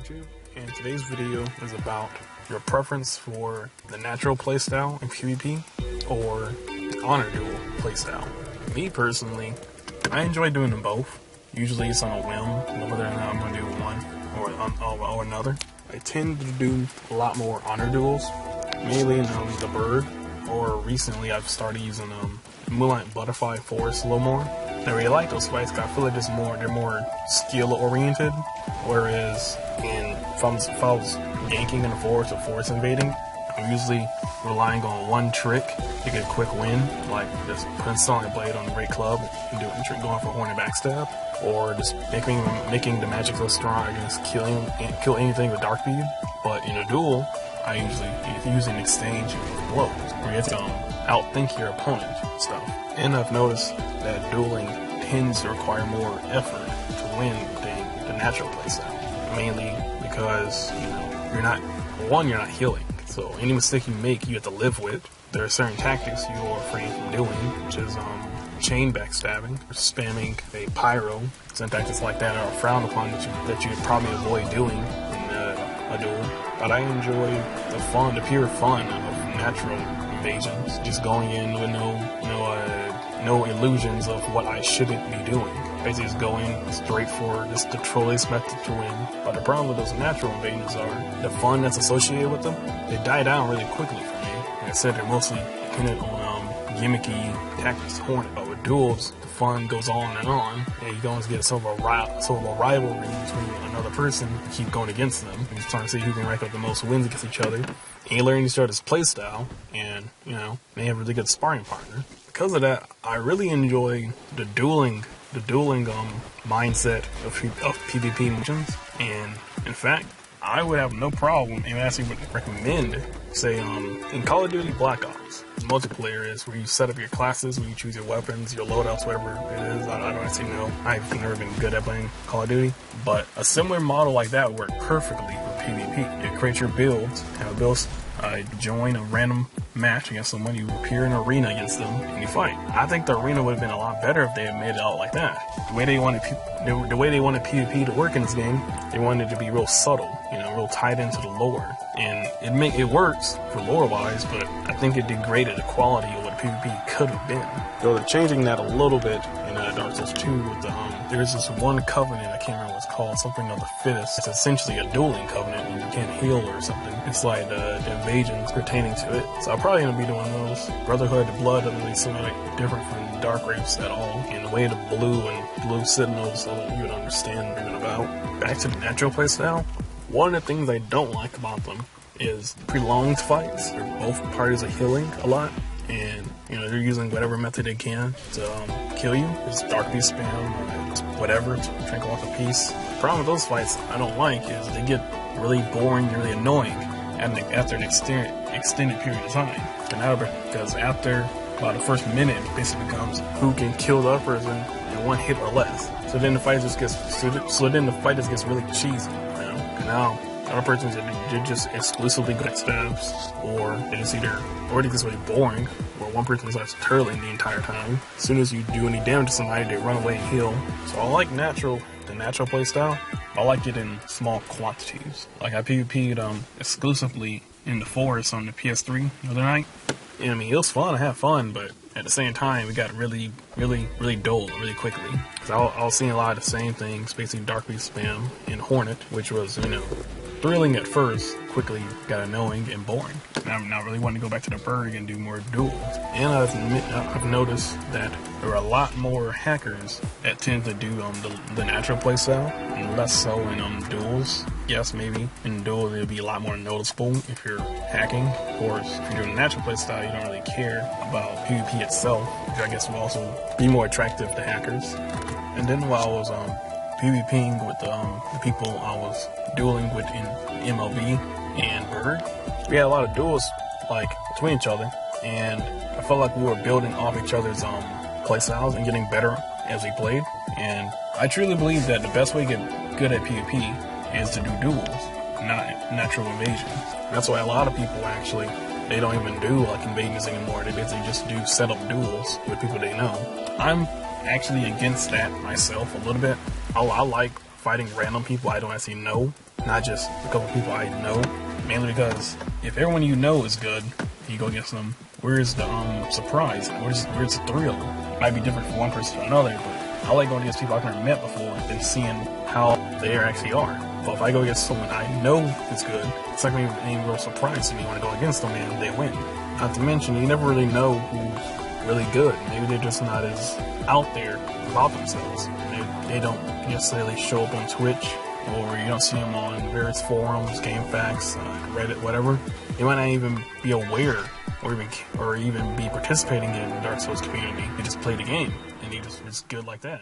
YouTube, and today's video is about your preference for the natural playstyle in PvP or the honor duel playstyle. Me personally, I enjoy doing them both. Usually it's on a whim, whether or not I'm going to do one or another. I tend to do a lot more honor duels, mainly in the bird, or recently I've started using Moonlight Butterfly Forest a little more. I really like those fights because I feel like they're more skill oriented, whereas if I was ganking in the forest or forest invading, I'm usually relying on one trick to get a quick win, like just putting Sonic Blade on the right club and doing a trick going for Hornet Backstab, or just making the magic so strong I can just kill anything with Dark Beam. But in a duel, I usually use an exchange blows, where you have to outthink your opponent and stuff. And I've noticed that dueling tends to require more effort to win than the natural playstyle. Mainly because you're not healing. So any mistake you make, you have to live with. There are certain tactics you are refrain from doing, which is chain backstabbing, or spamming a pyro. Some tactics like that are frowned upon that you would probably avoid doing in a duel. But I enjoy the pure fun of natural invasions, just going in with no illusions of what I shouldn't be doing. Basically just going straight for just the trolliest method to win. But the problem with those natural invasions are the fun that's associated with them. They die down really quickly for me. Like I said, they're mostly dependent on gimmicky tactics to Hornet. But with duels, the fun goes on, and you can always get sort of a rivalry between another person and keep going against them. You're just trying to see who can rack up the most wins against each other. And you learn each other's playstyle, and they have a really good sparring partner. Because of that, I really enjoy the dueling mindset of PvP missions, and in fact, I would have no problem, and actually would recommend, say, in Call of Duty Black Ops, multiplayer is where you set up your classes, where you choose your weapons, your loadouts, whatever it is. I don't actually know. I've never been good at playing Call of Duty, but a similar model like that would work perfectly for PvP. You create your builds, have a build, join a random match against someone, you appear in an arena against them, and you fight. I think the arena would have been a lot better if they had made it out like that. The way they wanted PvP to work in this game, they wanted it to be real subtle, real tied into the lore, and it works for lore-wise, but I think it degraded the quality of what PvP could have been. So they're changing that a little bit in Dark Souls 2 with there's this one covenant, I can't remember what it's called, something of the fittest. It's essentially a dueling covenant when you can't heal or something. It's like the invasions pertaining to it. So I'm probably going to be doing those. Brotherhood of Blood doesn't really seem like different from Dark Rapes at all. And the way the blue Sentinels, so you would understand what they're about. Back to the natural playstyle. One of the things I don't like about them is prolonged fights, where both parties are healing a lot. And they're using whatever method they can to kill you. It's Dark Beast spam, whatever, to tranquilize a piece. The problem with those fights I don't like is they get really boring and really annoying after an extended period of time. Because after about the first minute, it basically becomes who can kill the other person in one hit or less. So then the fight just gets really cheesy. And now the other person's just exclusively good at stabs, or they just already gets really boring, where one person starts turtling the entire time. As soon as you do any damage to somebody, they run away and heal. So I like the natural playstyle. I like it in small quantities. Like I PvP'd exclusively in the forest on the PS3 the other night. And it was fun, I had fun, but at the same time, it got really dull really quickly. Because I was seeing a lot of the same things, basically Dark Beast spam and Hornet, which was, thrilling at first, quickly got annoying and boring. And I'm not really wanting to go back to the Berg and do more duels. And I've noticed that there are a lot more hackers that tend to do the natural playstyle, and less so in duels. Yes, maybe in duels it'll be a lot more noticeable if you're hacking. Of course, if you're doing the natural playstyle, you don't really care about PvP itself, which I guess will also be more attractive to hackers. And then while I was PvPing with the people I was dueling with in MLB and Berg, we had a lot of duels between each other, and I felt like we were building off each other's playstyles and getting better as we played. And I truly believe that the best way to get good at PvP is to do duels, not natural invasions. That's why a lot of people they don't even do invasions anymore. They basically just do setup duels with people they know. I'm actually against that myself a little bit. I like fighting random people I don't actually know, not just a couple people I know. Mainly because if everyone you know is good, you go against them, where's the surprise? Where's the thrill? It might be different from one person to another, but I like going against people I've never met before and seeing how they actually are. But if I go against someone I know is good, it's not going to be any real surprise to me when I go against them and they win. Not to mention, you never really know who's really good. Maybe they're just not as out there about themselves. They don't necessarily show up on Twitch, or you don't see them on various forums, GameFAQs, Reddit, whatever. They might not even be aware or even be participating in the Dark Souls community. They just play the game, and it's good like that.